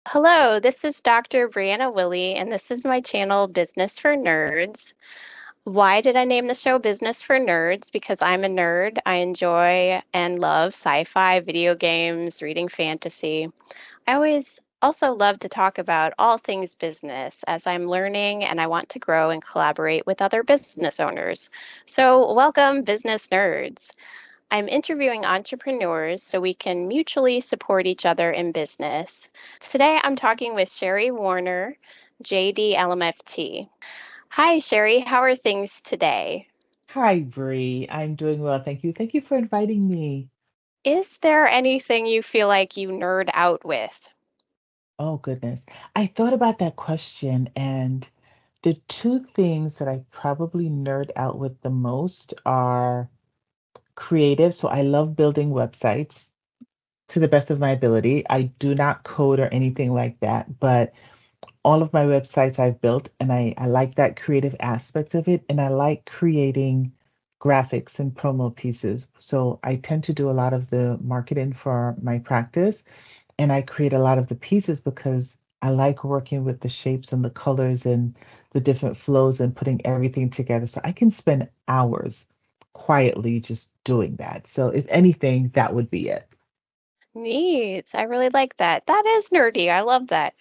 Hello, this is Dr. Brie-Anna Willey, and this is my channel, Business for Nerds. Why did I name the show Business for Nerds? Because I'm a nerd. I enjoy and love sci-fi, video games, reading fantasy. I always also love to talk about all things business as I'm learning and I want to grow and collaborate with other business owners. So, welcome, business nerds. I'm interviewing entrepreneurs so we can mutually support each other in business. Today, I'm talking with Shari Warner, JD LMFT. Hi, Shari. How are things today? Hi, Bree. I'm doing well. Thank you. Thank you for inviting me. Is there anything you feel like you nerd out with? Oh, goodness. I thought about that question, and the two things that I probably nerd out with the most are creative. So I love building websites to the best of my ability. I do not code or anything like that, but all of my websites I've built, and I like that creative aspect of it, and I like creating graphics and promo pieces. So I tend to do a lot of the marketing for my practice, and I create a lot of the pieces because I like working with the shapes and the colors and the different flows and putting everything together. So I can spend hours quietly just doing that. So if anything, that would be it. Neat. I really like that. That is nerdy. I love that.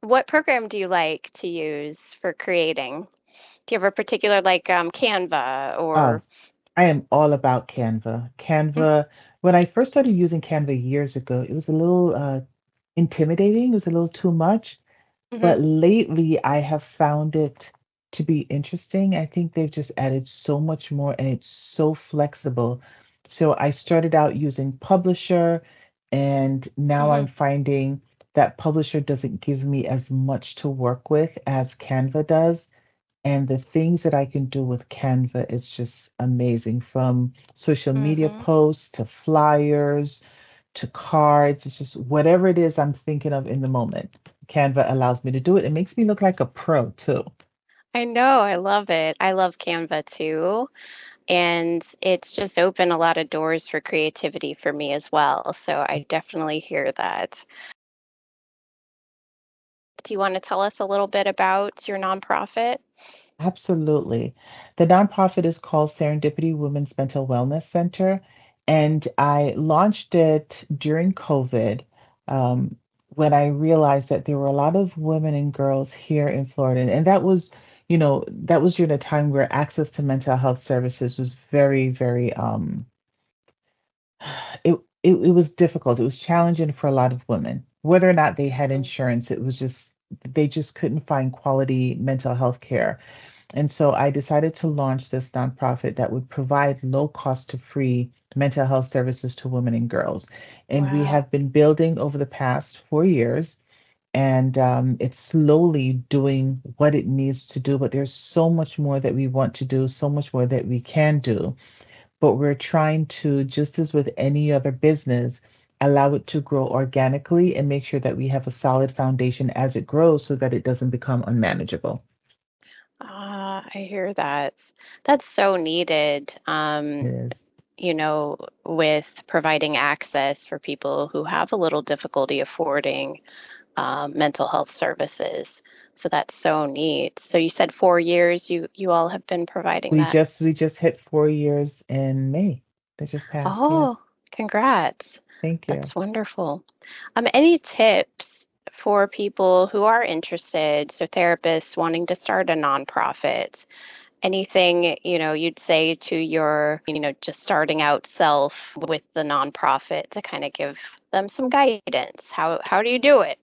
What program do you like to use for creating? Do you have a particular Canva Oh, or I am all about Canva. Canva, when I first started using Canva years ago, it was a little intimidating. It was a little too much. Mhm. But lately, I have found it to be interesting. I think they've just added so much more and it's so flexible. So I started out using Publisher, and now I'm Mhm. finding that Publisher doesn't give me as much to work with as Canva does. And the things that I can do with Canva, it's just amazing from social media Mhm. posts to flyers to cards. It's just whatever it is I'm thinking of in the moment. Canva allows me to do it. It makes me look like a pro too. I know, I love it. I love Canva too. And it's just opened a lot of doors for creativity for me as well. So I definitely hear that. Do you want to tell us a little bit about your nonprofit? Absolutely. The nonprofit is called Serendipity Women's Mental Wellness Center, and I launched it during COVID, um, when I realized that there were a lot of women and girls here in Florida, and that was during a time where access to mental health services was very, very it was difficult. It was challenging for a lot of women. Whether or not they had Mm. insurance, it was just they just couldn't find quality mental health care. And so I decided to launch this nonprofit that would provide low cost to free mental health services to women and girls. And we Wow. have been building over the past 4 years, and it's slowly doing what it needs to do. But there's so much more that we want to do, so much more that we can do. But we're trying to, just as with any other business, allow it to grow organically and make sure that we have a solid foundation as it grows so that it doesn't become unmanageable. Ah, I hear that. That's so needed. Yes. With providing access for people who have a little difficulty affording mental health services. So that's so neat. So you said 4 years you all have been providing that. We just hit 4 years in May. That just passed. Oh, Yes. congrats. Thank you. That's wonderful. Any tips for people who are interested, so therapists wanting to start a nonprofit? Anything, you'd say to your, just starting out self with the nonprofit to kind of give them some guidance? How do you do it?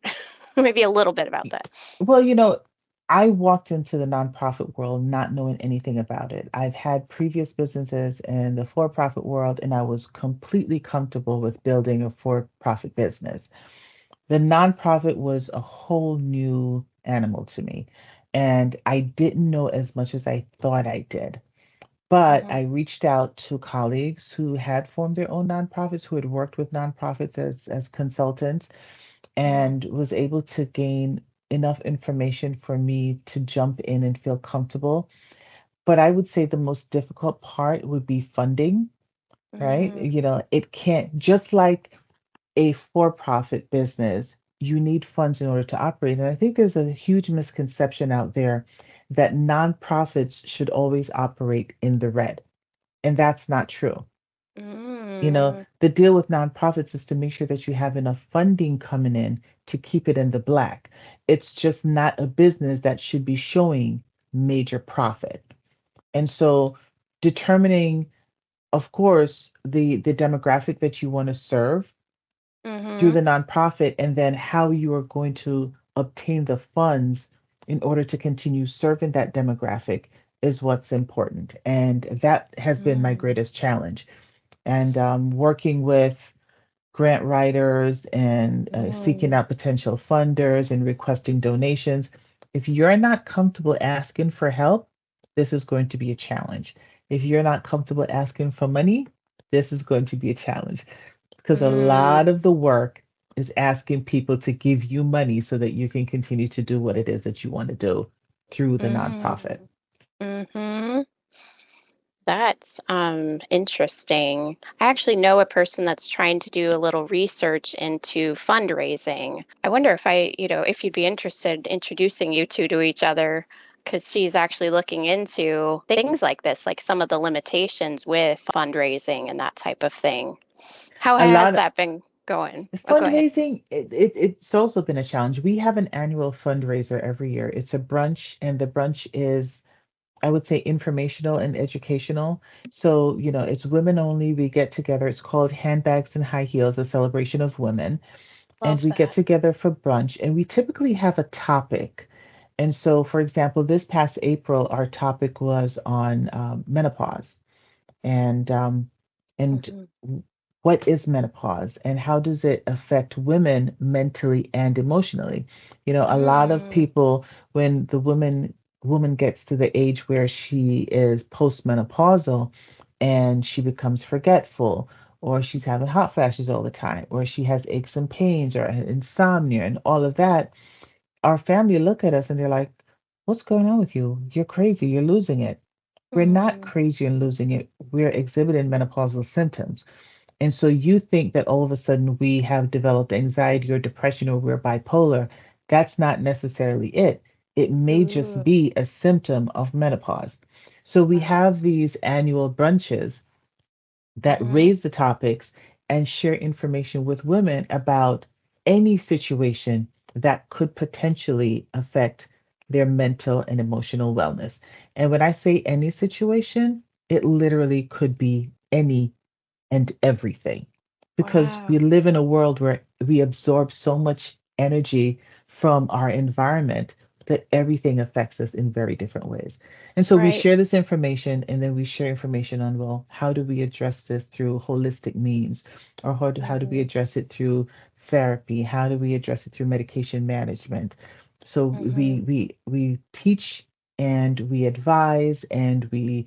Maybe a little bit about that. Well, I walked into the nonprofit world not knowing anything about it. I've had previous businesses in the for-profit world, and I was completely comfortable with building a for-profit business. The nonprofit was a whole new animal to me, and I didn't know as much as I thought I did. But Hmm. I reached out to colleagues who had formed their own nonprofits, who had worked with nonprofits as consultants, Hmm. and was able to gain enough information for me to jump in and feel comfortable. But I would say the most difficult part would be funding, right? Hmm. It can't, just like a for-profit business, you need funds in order to operate. And I think there's a huge misconception out there that nonprofits should always operate in the red. And that's not true. Mm, The deal with nonprofits is to make sure that you have enough funding coming in to keep it in the black. It's just not a business that should be showing major profit. And so determining, of course, the demographic that you want to serve through mm-hmm, the nonprofit, and then how you are going to obtain the funds in order to continue serving that demographic is what's important. And that has been my mm, greatest challenge. And working with grant writers and seeking mm, out potential funders and requesting donations. If you're not comfortable asking for help, this is going to be a challenge. If you're not comfortable asking for money, this is going to be a challenge because a lot mm, of the work is asking people to give you money so that you can continue to do what it is that you want to do through the nonprofit. mm, mm-hmm. That's interesting. I actually know a person that's trying to do a little research into fundraising. I wonder if if you'd be interested in introducing you two to each other, because she's actually looking into things like this, like some of the limitations with fundraising and that type of thing. How A has lot that been going? Oh, go ahead. Fundraising, it's also been a challenge. We have an annual fundraiser every year. It's a brunch, and the brunch is, I would say, informational and educational. So, it's women only. We get together. It's called Handbags and High Heels, a celebration of women. And Love we get that. together for brunch, and we typically have a topic. And so, for example, this past April, our topic was on menopause and um, and Hmm. what is menopause and how does it affect women mentally and emotionally? A lot of Mm, people, when the woman gets to the age where she is postmenopausal and she becomes forgetful, or she's having hot flashes all the time, or she has aches and pains or insomnia and all of that, our family look at us and they're like, "What's going on with you? You're crazy. You're losing it." We're not mm, crazy and losing it. We're exhibiting menopausal symptoms. And so you think that all of a sudden we have developed anxiety or depression or we're bipolar. That's not necessarily it. It may just ooh, be a symptom of menopause. So we wow. have these annual brunches that Hmm. raise the topics and share information with women about any situation that could potentially affect their mental and emotional wellness. And when I say any situation, it literally could be any and everything. Because we Wow. live in a world where we absorb so much energy from our environment that everything affects us in very different ways. And so we Right. share this information and then we share information on, well, how do we address this through holistic means? Or how do we Hmm. address it through therapy? How do we address it through medication management? So Hmm. we teach and we advise and we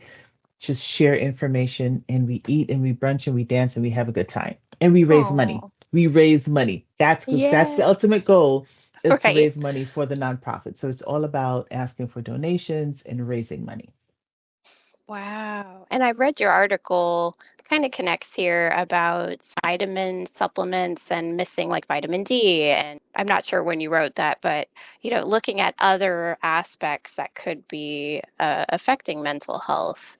just share information and we eat and we brunch and we dance and we have a good time and we raise money. Oh, We raise money. That's because that's yeah. the ultimate goal is to Right. raise money for the nonprofit. So it's all about asking for donations and raising money. Wow. And I read your article kind of connects here about vitamin supplements and missing like vitamin D. And I'm not sure when you wrote that, but looking at other aspects that could be affecting mental health.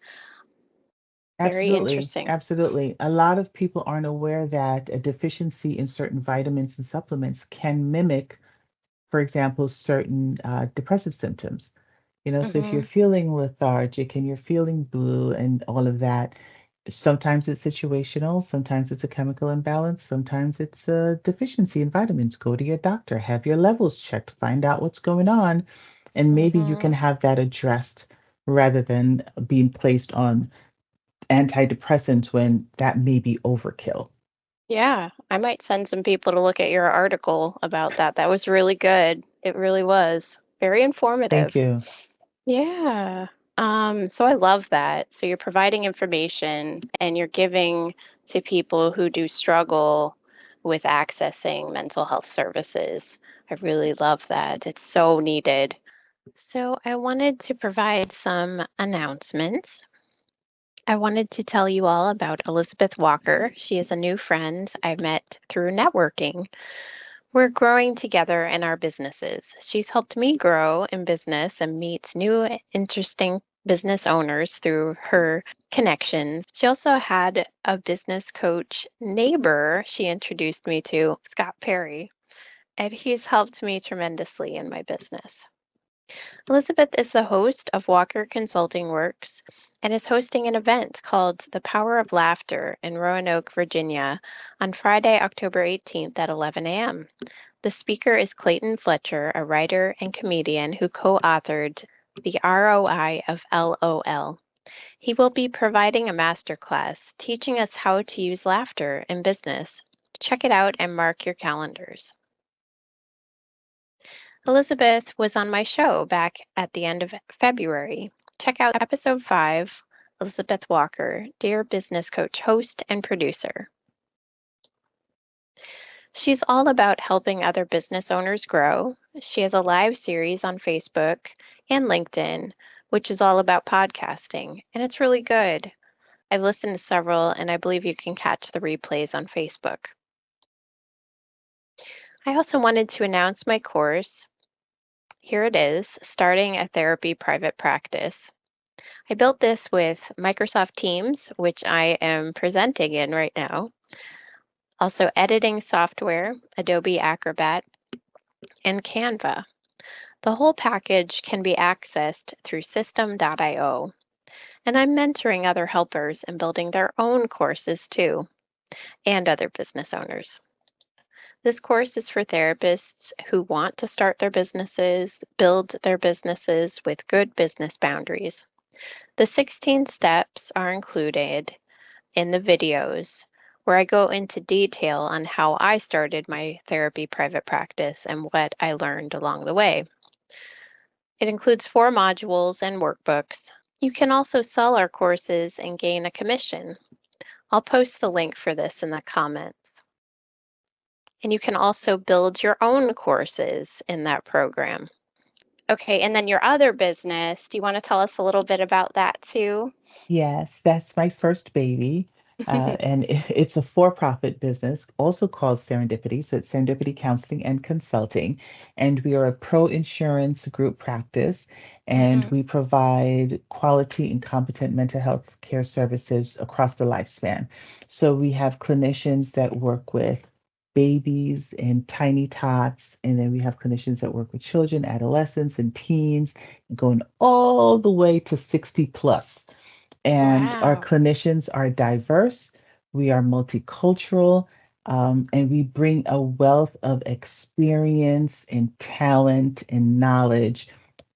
Very Absolutely. interesting. Absolutely. A lot of people aren't aware that a deficiency in certain vitamins and supplements can mimic, for example, certain depressive symptoms. So if you're Hmm. feeling lethargic and you're feeling blue and all of that, sometimes it's situational, sometimes it's a chemical imbalance, sometimes it's a deficiency in vitamins. Go to your doctor, have your levels checked, find out what's going on, and maybe you can Hmm. have that addressed rather than being placed on antidepressants when that may be overkill. Yeah, I might send some people to look at your article about that. That was really good. It really was. Very Thank informative. you. Yeah. So I love that. So you're providing information and you're giving to people who do struggle with accessing mental health services. I really love that. It's so needed. So I wanted to provide some announcements. I wanted to tell you all about Elizabeth Walker. She is a new friend I met through networking. We're growing together in our businesses. She's helped me grow in business and meet new, interesting business owners through her connections. She also had a business coach neighbor she introduced me to, Scott Perry, and he's helped me tremendously in my business. Elizabeth is the host of Walker Consulting Works and is hosting an event called The Power of Laughter in Roanoke, Virginia on Friday, October 18th at 11 a.m. The speaker is Clayton Fletcher, a writer and comedian who co-authored The ROI of LOL. He will be providing a masterclass teaching us how to use laughter in business. Check it out and mark your calendars. Elizabeth was on my show back at the end of February. Check out episode 5, Elizabeth Walker, Dear Business Coach, host and producer. She's all about helping other business owners grow. She has a live series on Facebook and LinkedIn, which is all about podcasting, and it's really good. I've listened to several, and I believe you can catch the replays on Facebook. I also wanted to announce my course. Here it is, Starting a Therapy Private Practice. I built this with Microsoft Teams, which I am presenting in right now. Also editing software, Adobe Acrobat, and Canva. The whole package can be accessed through system.io. And I'm mentoring other helpers in building their own courses too, and other business owners. This course is for therapists who want to start their businesses, build their businesses with good business boundaries. The 16 steps are included in the videos where I go into detail on how I started my therapy private practice and what I learned along the way. It includes 4 modules and workbooks. You can also sell our courses and gain a commission. I'll post the link for this in the comments. And you can also build your own courses in that program. Okay, and then your other business, do you want to tell us a little bit about that too? Yes, that's my first baby. And it's a for-profit business, also called Serendipity. So it's Serendipity Counseling and Consulting. And we are a pro-insurance group practice, and we provide quality and competent mental health care services across the lifespan. So we have clinicians that work with babies and tiny tots, and then we have clinicians that work with children, adolescents, and teens, going all the way to 60 plus. And our Wow. clinicians are diverse, we are multicultural, and we bring a wealth of experience and talent and knowledge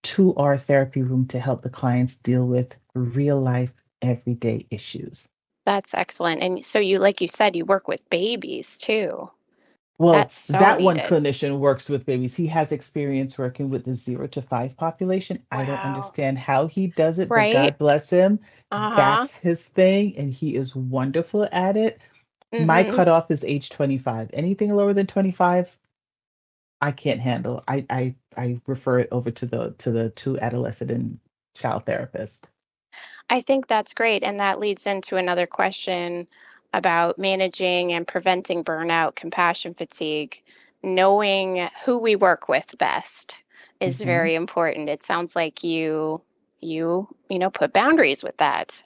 to our therapy room to help the clients deal with real life, everyday issues. That's excellent. And so you, like you said, you work with babies too. Well, That's so that one needed. clinician works with babies. He has experience working with the 0 to 5 population. I don't Wow. understand how he does it, but Right? God bless him. Uh-huh. That's his thing, and he is wonderful at it. My Mm-hmm. cutoff is age 25. Anything lower than 25, I can't handle. I refer it over to the two adolescent and child therapists. I think that's great. And that leads into another question about managing and preventing burnout, compassion fatigue. Knowing who we work with best is Mhm. very important. It sounds like put boundaries with that.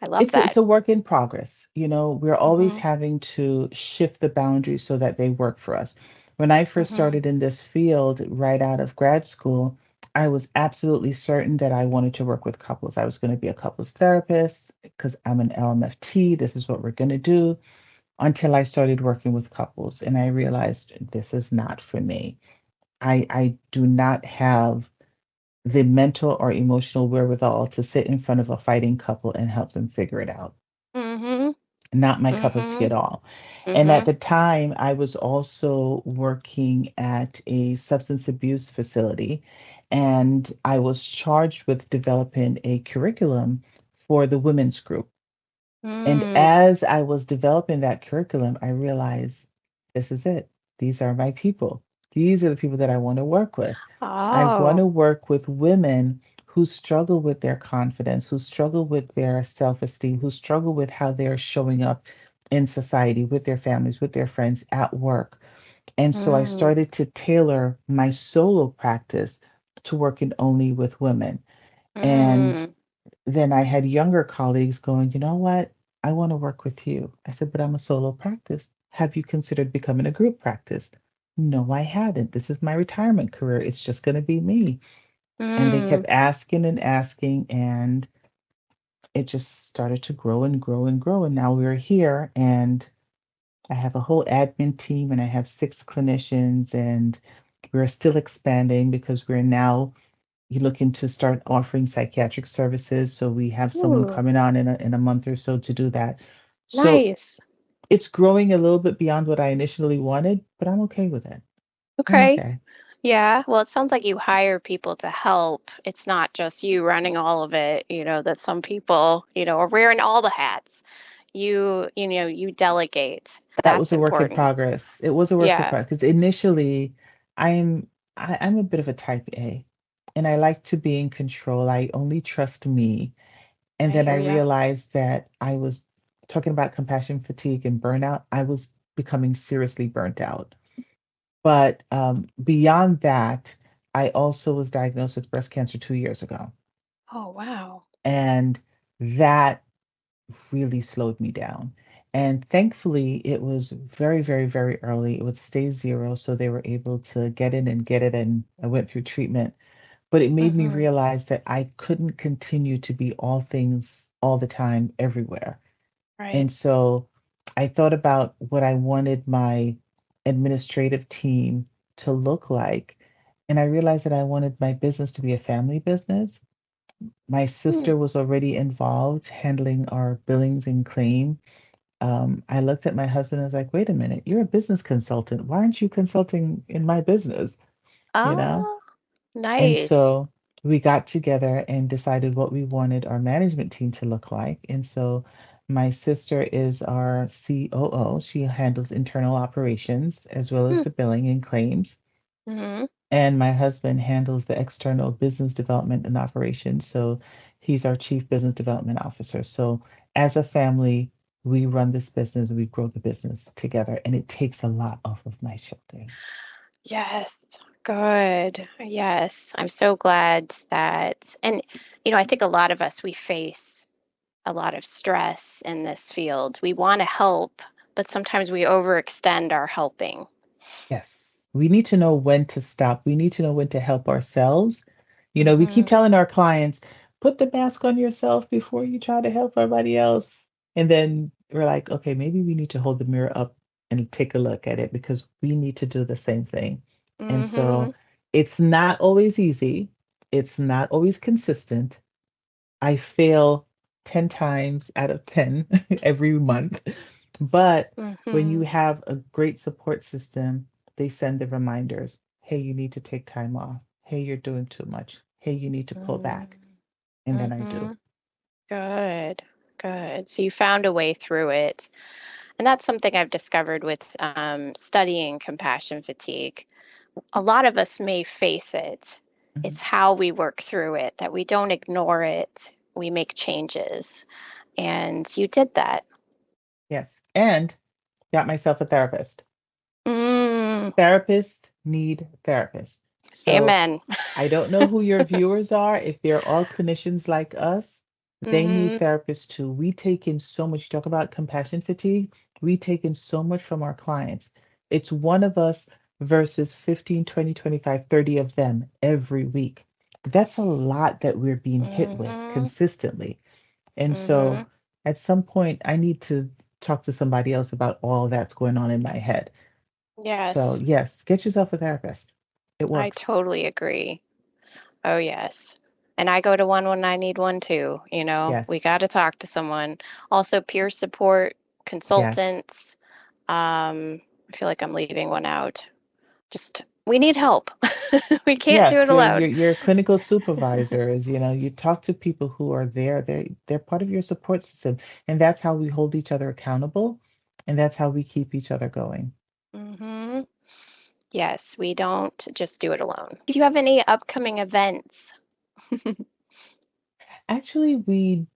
I love It's that. a work in progress. We're always Mm-hmm. having to shift the boundaries so that they work for us. When I first Mm-hmm. started in this field right out of grad school, I was absolutely certain that I wanted to work with couples. I was going to be a couples therapist because I'm an LMFT. This is what we're going to do, until I started working with couples and I realized this is not for me. I do not have the mental or emotional wherewithal to sit in front of a fighting couple and help them figure it out. Mm-hmm. Not my cup of tea Mm-hmm. at all. And at Mm-hmm. the time, I was also working at a substance abuse facility, and I was charged with developing a curriculum for the women's group. And Mm. as I was developing that curriculum, I realized this is it. These are my people. These are the people that I want to work with. I want Oh. to work with women who struggle with their confidence, who struggle with their self esteem, who struggle with how they're showing up in society, with their families, with their friends, at work. And so I Mm, started to tailor my solo practice to working only with women. And mm, then I had younger colleagues going, you know what? I want to work with you. I said, but I'm a solo practice. Have you considered becoming a group practice? No, I hadn't. This is my retirement career. It's just going to be me. And they mm. kept asking and asking, and it just started to grow and grow and grow. And now we're here, and I have a whole admin team, and I have 6 clinicians, and we're still expanding because we're now looking to start offering psychiatric services. So we have someone Ooh, coming on in a month or so to do that. So nice. it's growing a little bit beyond what I initially wanted, but I'm okay with it. I'm Okay. okay. Yeah. Well, it sounds like you hire people to help. It's not just you running all of it, that some people, are wearing all the hats. You delegate. That That's was a work in important. progress. It was a work in Yeah. progress because initially I'm I'm a bit of a type A, and I like to be in control. I only trust me. And I then I hear ya. realized that I was talking about compassion fatigue and burnout. I was becoming seriously burnt out. But beyond that, I also was diagnosed with breast cancer 2 years ago. Oh, wow. And that really slowed me down. And thankfully, it was very, very, very early. It was stage 0, so they were able to get in and get it. And I went through treatment. But it made me Mm-hmm. realize that I couldn't continue to be all things all the time, everywhere. Right. And so I thought about what I wanted my administrative team to look like. And I realized that I wanted my business to be a family business. My Hmm. sister was already involved handling our billings and claim. I looked at my husband and was like, wait a minute, you're a business consultant. Why aren't you consulting in my business? You know? Oh, And nice. so we got together and decided what we wanted our management team to look like. And so my sister is our COO. She handles internal operations as well as Hmm. the billing and claims. Mm-hmm. And my husband handles the external business development and operations. So he's our chief business development officer. So as a family, we run this business, we grow the business together, and it takes a lot off of my shoulders. Yes. Good. Yes. I'm so glad that, and, I think a lot of us, we face a lot of stress in this field. We want to help, but sometimes we overextend our helping. Yes. We need to know when to stop. We need to know when to help ourselves. We keep Mm-hmm. telling our clients, put the mask on yourself before you try to help everybody else. And then we're like, okay, maybe we need to hold the mirror up and take a look at it because we need to do the same thing. And Mm-hmm. so it's not always easy. It's not always consistent. I fail 10 times out of 10 every month. But when you Mm-hmm. have a great support system, they send the reminders. Hey, you need to take time off. Hey, you're doing too much. Hey, you need to pull back. And then I Mm-hmm. do. Good. Good. So you found a way through it. And that's something I've discovered with studying compassion fatigue. A lot of us may face it. Mhm. It's how we work through it, that we don't ignore it. We make changes. And you did that. Yes. And got myself a therapist. Mm, Therapists need therapists. So amen. I don't know who your viewers are. If they're all clinicians like us, they need Hmm. therapists too. We take in so much. You talk about compassion fatigue. We take in so much from our clients. It's one of us versus 15, 20, 25, 30 of them every week. That's a lot that we're being hit with Hmm. consistently. And Hmm. so at some point, I need to talk to somebody else about all that's going on in my head. So, Yes, yes, get yourself a therapist. It I works. totally agree. Oh, yes. And I go to one when I need one too. We Yes, got to talk to someone. Also, peer support, yes. consultants. I feel like I'm leaving one out. Just, we need help. We can't do Yes, it your alone. your clinical supervisors, you talk to people who are there. They're part of your support system. And that's how we hold each other accountable. And that's how we keep each other going. Hmm. Yes, we don't just do it alone. Do you have any upcoming events? Actually, we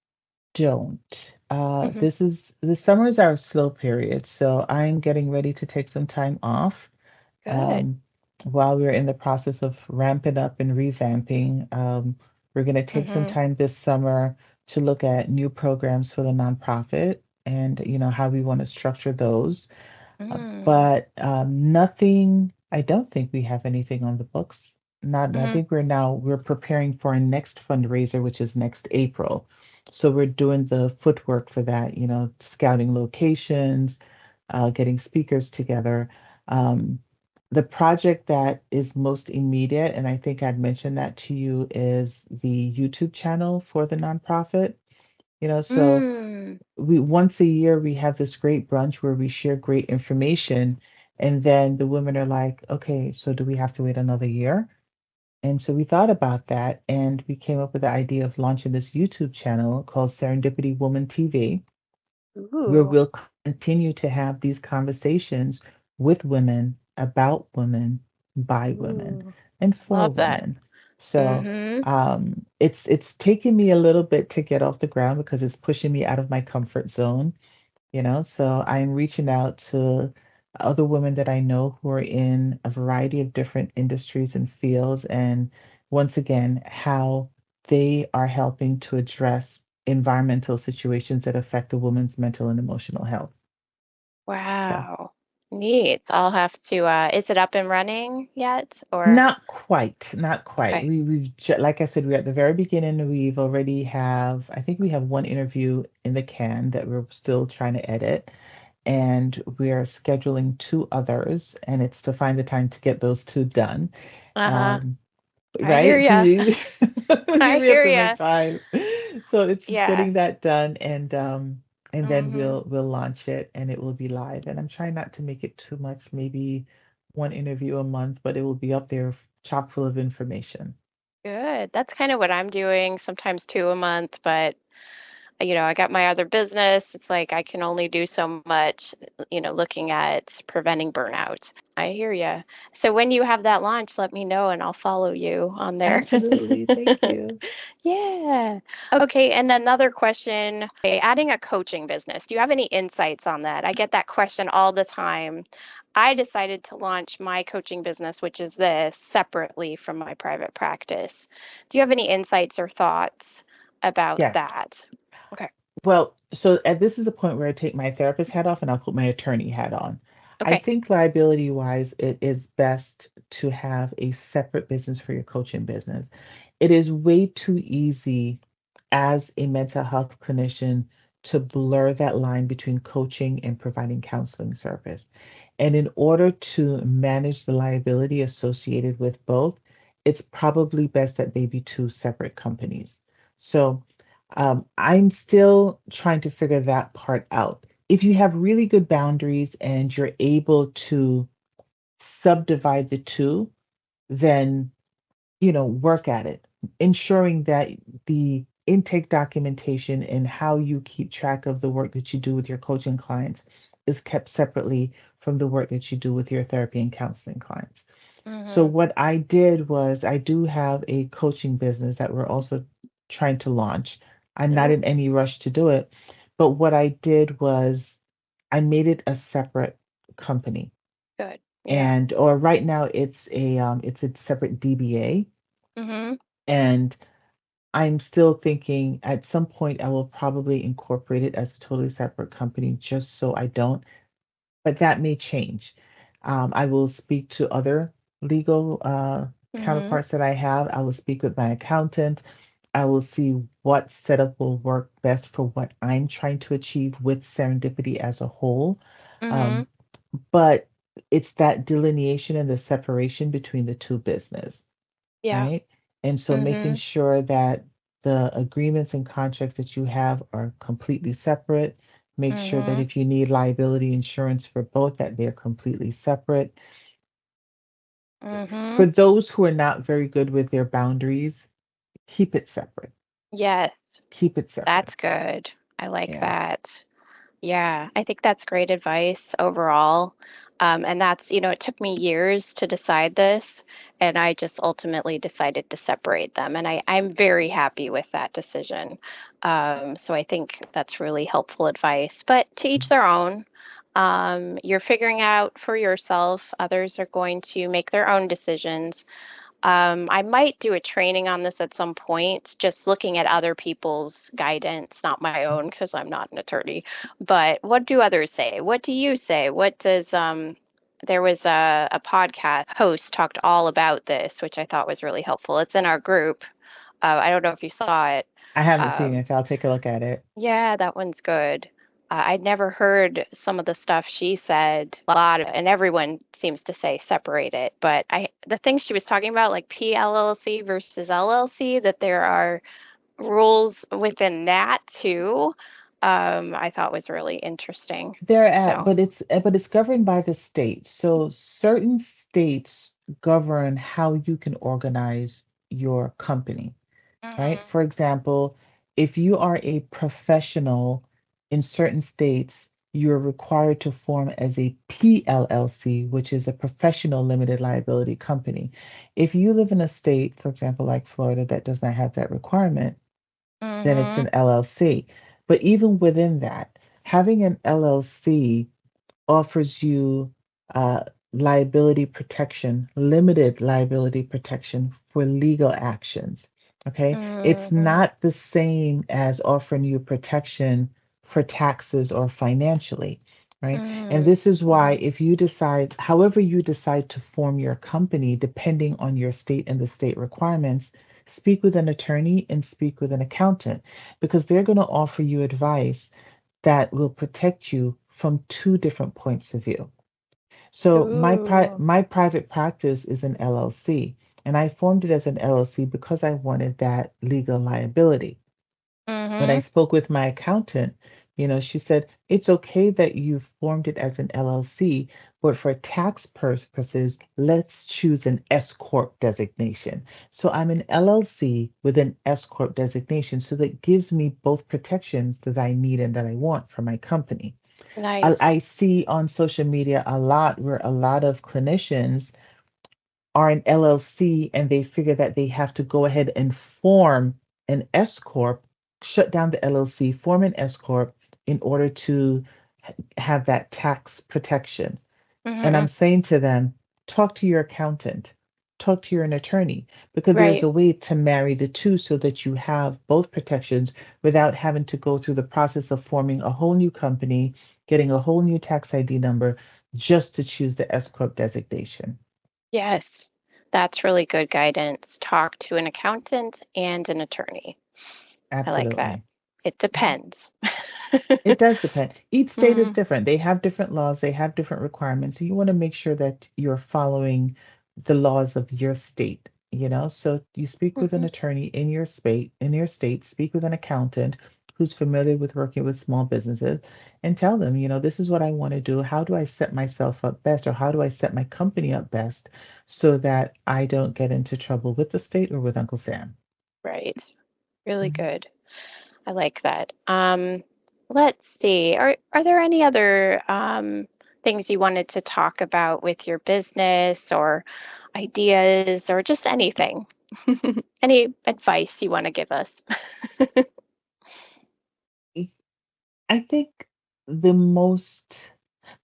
don't. Hmm. This is the summer is our slow period, so I'm getting ready to take some time off. Good. While we're in the process of ramping up and revamping. We're going to take some Mm-hmm. time this summer to look at new programs for the nonprofit and how we want to structure those. Mm. But nothing, I don't think we have anything on the books. Not, I Mm-hmm. think we're preparing for our next fundraiser, which is next April. So we're doing the footwork for that, scouting locations, getting speakers together. Um, the project that is most immediate, and I think I'd mentioned that to you, is the YouTube channel for the nonprofit. So Mm. we once a year we have this great brunch where we share great information, and then the women are like, okay, so do we have to wait another year? And so we thought about that, and we came up with the idea of launching this YouTube channel called Serendipity Woman TV, where Ooh. we'll continue to have these conversations with women, about women, by women, Ooh. and for Love that. women. So Mm-hmm. it's taken me a little bit to get off the ground because it's pushing me out of my comfort zone. So I'm reaching out to other women that I know who are in a variety of different industries and fields, and once again, how they are helping to address environmental situations that affect a woman's mental and emotional health. So, Wow. Neat. I'll have to, is it up and running yet? Or, not quite, not quite. okay. Like I said, we're at the very beginning. We've already have, I think we have one interview in the can that we're still trying to edit. And we are scheduling two others, and it's to find the time to get those two done. Uh-huh. Um, I hear right? ya. I We have hear to make ya. time. So it's just Yeah. getting that done, and then Mm-hmm. we'll launch it, and it will be live. And I'm trying not to make it too much, maybe one interview a month, but it will be up there chock full of information. Good. That's kind of what I'm doing, sometimes two a month, but I got my other business. It's like I can only do so much, looking at preventing burnout. I hear you. So when you have that launch, let me know and I'll follow you on there. Absolutely. Thank you. Yeah. Okay. And another question, adding a coaching business. Do you have any insights on that? I get that question all the time. I decided to launch my coaching business, which is this, separately from my private practice. Do you have any insights or thoughts about Yes. that? Okay. Well, so this is a point where I take my therapist hat off and I'll put my attorney hat on. I Okay. think liability wise, it is best to have a separate business for your coaching business. It is way too easy as a mental health clinician to blur that line between coaching and providing counseling service. And in order to manage the liability associated with both, it's probably best that they be two separate companies. So I'm still trying to figure that part out. If you have really good boundaries and you're able to subdivide the two, then work at it, ensuring that the intake documentation and how you keep track of the work that you do with your coaching clients is kept separately from the work that you do with your therapy and counseling clients. So Mm-hmm. what I did was I do have a coaching business that we're also trying to launch. I'm not Oh, in any rush to do it, but what I did was I made it a separate company. good. Yeah. And or right now it's a separate DBA, Mm-hmm. and I'm still thinking at some point I will probably incorporate it as a totally separate company just so I don't, but that may change. I will speak to other legal Mm-hmm. counterparts that I have. I will speak with my accountant. I will see what setup will work best for what I'm trying to achieve with Serendipity as a whole. Mm-hmm. Um, but it's that delineation and the separation between the two business, Yeah. right? And so making Mm-hmm. sure that the agreements and contracts that you have are completely separate. Make sure that Mm-hmm. if you need liability insurance for both, that they're completely separate. Mm-hmm. For those who are not very good with their boundaries, keep it separate. Yes, Keep it separate. that's good. I like Yeah. that. Yeah, I think that's great advice overall. And that's, it took me years to decide this, and I just ultimately decided to separate them. And I'm very happy with that decision. So I think that's really helpful advice. But to each their own. You're figuring out for yourself. Others are going to make their own decisions. I might do a training on this at some point, just looking at other people's guidance, not my own, because I'm not an attorney. But what do others say? What do you say? What does there was a podcast host talked all about this, which I thought was really helpful. It's in our group. I don't know if you saw it. I haven't seen Um, it. I'll take a look at it. yeah, that one's good. I'd never heard some of the stuff she said, a lot of, and everyone seems to say separate it. But the things she was talking about, like PLLC versus LLC, that there are rules within that too, I thought was really interesting. They're at, So, but it's governed by the state. So certain states govern how you can organize your company, right? mhm, For example, if you are a professional in certain states, you're required to form as a PLLC, which is a professional limited liability company. If you live in a state, for example, like Florida, that does not have that requirement, then it's mhm, an LLC. But even within that, having an LLC offers you uh, liability protection, limited liability protection for legal actions. Okay. It's mhm, not the same as offering you protection for taxes or financially. Right. And mhm, this is why, mhm. if you decide, however you decide to form your company, depending on your state and the state requirements, speak with an attorney and speak with an accountant because they're going to offer you advice that will protect you from two different points of view. So Ooh. my private practice is an LLC, and I formed it as an LLC because I wanted that legal liability. When I Mhm. spoke with my accountant, she said, it's okay that you formed it as an LLC, but for tax purposes, let's choose an S Corp designation. So I'm an LLC with an S Corp designation. So that gives me both protections that I need and that I want for my company. Nice. I see on social media a lot where a lot of clinicians are an LLC and they figure that they have to go ahead and form an S Corp, shut down the LLC, form an S Corp in order to have that tax protection. And I'm Mhm. saying to them, talk to your accountant, talk to your attorney, because there's Right. a way to marry the two so that you have both protections without having to go through the process of forming a whole new company, getting a whole new tax ID number just to choose the S Corp designation. Yes. That's really good guidance. Talk to an accountant and an attorney. I like that. Absolutely. It depends. It does depend. Each state is Mm, different. They have different laws, they have different requirements. So you want to make sure that you're following the laws of your state. So you speak with an mhm. attorney in your state, speak with an accountant who's familiar with working with small businesses and tell them, this is what I want to do. How do I set myself up best or how do I set my company up best so that I don't get into trouble with the state or with Uncle Sam? Right. Really Mhm. good. I like that. Let's see. Are there any other things you wanted to talk about with your business or ideas or just anything? Any advice you want to give us? I think the most,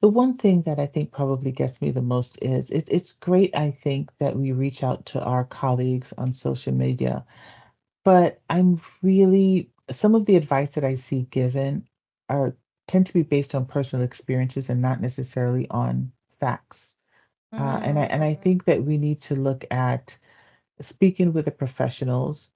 the one thing that I think probably gets me the most is it's great, I think, that we reach out to our colleagues on social media, but some of the advice that I see given are tend to be based on personal experiences and not necessarily on facts. And I Mm, think that we need to look at speaking with the professionals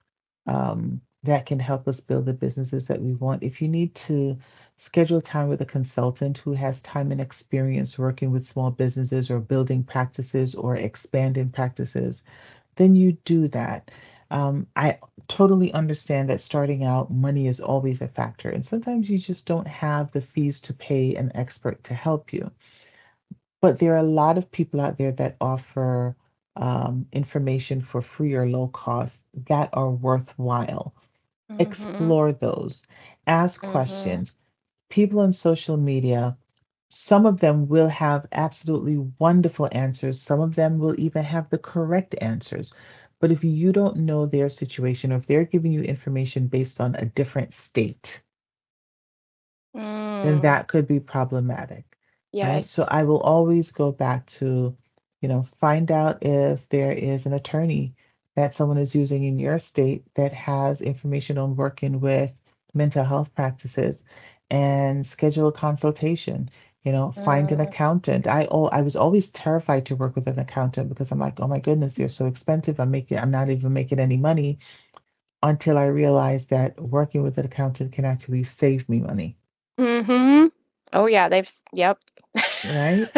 that can help us build the businesses that we want. If you need to schedule time with a consultant who has time and experience working with small businesses or building practices or expanding practices, then you do that. I totally understand that starting out, money is always a factor, and sometimes you just don't have the fees to pay an expert to help you. But there are a lot of people out there that offer information for free or low cost that are worthwhile. mhm, Explore those. Ask mhm. questions. People on social media, some of them will have absolutely wonderful answers. Some of them will even have the correct answers. But if you don't know their situation, or if they're giving you information based on a different state, then Mm, that could be problematic. right? So Yes. I will always go back to, find out if there is an attorney that someone is using in your state that has information on working with mental health practices and schedule a consultation. Find an Mm, accountant. I was always terrified to work with an accountant because I'm like, oh my goodness, they're so expensive. I'm not even making any money until I realized that working with an accountant can actually save me money. mm-hmm. Oh yeah, yep. Right?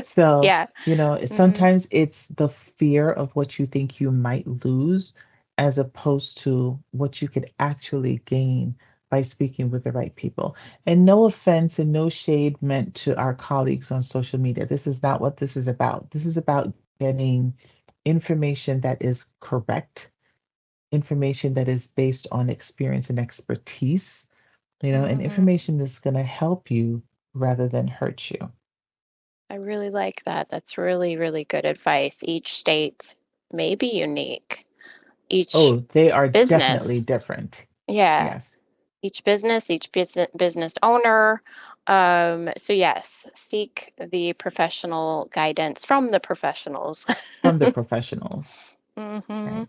So, Yeah. Mm, sometimes it's the fear of what you think you might lose as opposed to what you could actually gain by speaking with the right people. And no offense and no shade meant to our colleagues on social media. This is not what this is about. This is about getting information that is correct, information that is based on experience and expertise, and mm. information that's going to help you rather than hurt you. I really like that. That's really, really good advice. Each state may be unique. Each Oh, they are definitely business, different. yeah, Yes, each business owner. So yes, seek the professional guidance from the professionals. from the professionals. Hmm. Right.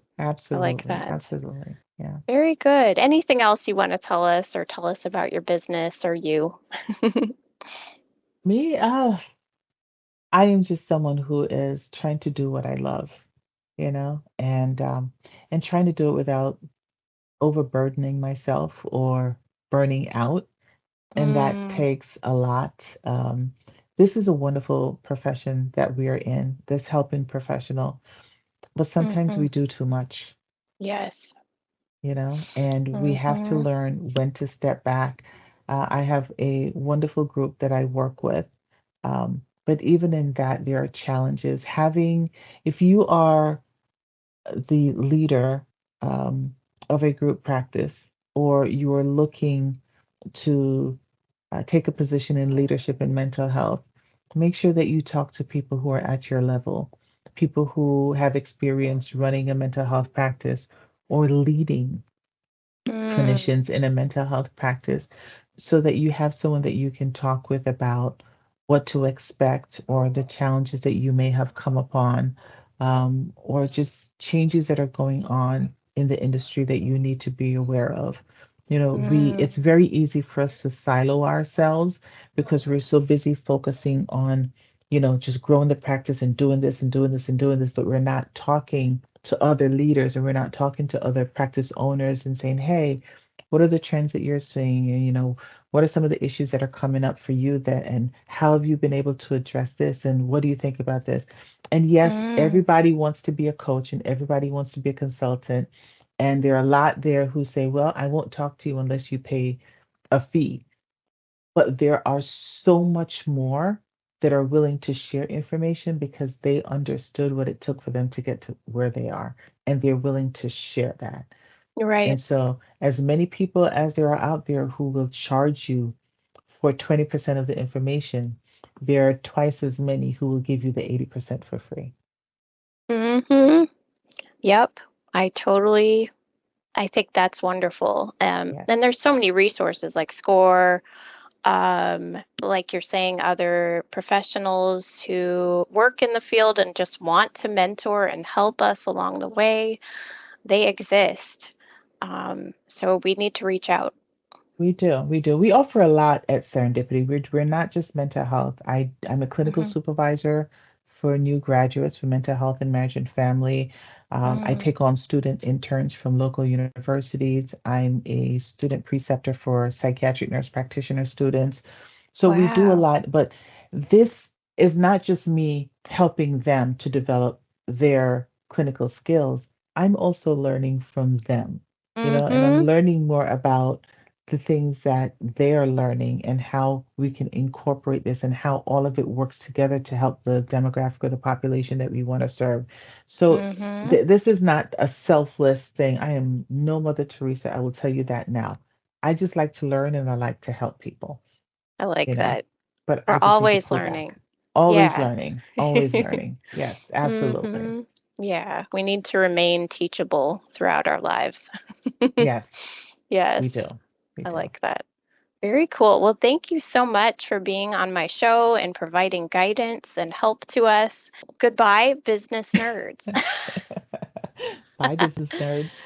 I like Absolutely. that. Absolutely. Yeah. Very good. Anything else you want to tell us or tell us about your business or you? Me, I am just someone who is trying to do what I love, and trying to do it without overburdening myself or burning out. And that Mm, takes a lot. This is a wonderful profession that we are in, this helping professional, but sometimes hmm. we do too much. Yes. And we have to Hmm. learn when to step back. I have a wonderful group that I work with. But even in that, there are challenges. If you are the leader um, of a group practice, or you are looking to take a position in leadership and mental health, make sure that you talk to people who are at your level, people who have experience running a mental health practice or leading Mm, clinicians in a mental health practice so that you have someone that you can talk with about what to expect or the challenges that you may have come upon, or just changes that are going on in the industry that you need to be aware of. mm, It's very easy for us to silo ourselves because we're so busy focusing on, just growing the practice and doing this and doing this and doing this, but we're not talking to other leaders and we're not talking to other practice owners and saying, hey, what are the trends that you're seeing? And, what are some of the issues that are coming up for you and how have you been able to address this? And what do you think about this? And yes, mm, everybody wants to be a coach and everybody wants to be a consultant. And there are a lot there who say, well, I won't talk to you unless you pay a fee. But there are so much more that are willing to share information because they understood what it took for them to get to where they are, and they're willing to share that. right. And so, as many people as there are out there who will charge you for 20% of the information, there are twice as many who will give you the 80% for free. Hmm. Yep. I totally, I think that's wonderful. And Yes. there's so many resources like SCORE, like you're saying, other professionals who work in the field and just want to mentor and help us along the way. They exist. So we need to reach out. We do. We do. We offer a lot at Serendipity. We're not just mental health. I'm a clinical Hmm. supervisor for new graduates for mental health and marriage and family. I Mm, take on student interns from local universities. I'm a student preceptor for psychiatric nurse practitioner students. So we do a wow. lot, but this is not just me helping them to develop their clinical skills. I'm also learning from them, and I'm Hmm. learning more about the things that they are learning and how we can incorporate this and how all of it works together to help the demographic or the population that we want to serve. So Hmm. this is not a selfless thing. I am no Mother Teresa. I will tell you that now. I just like to learn and I like to help people, I you like know, that. but We're I just need to always pull learning. back. Always Yeah. learning, always learning. Yes, absolutely. Hmm. Yeah, we need to remain teachable throughout our lives. Yes, we Yes, do. We I do. like that. Very cool. Well, thank you so much for being on my show and providing guidance and help to us. Goodbye, business nerds. Bye, business nerds.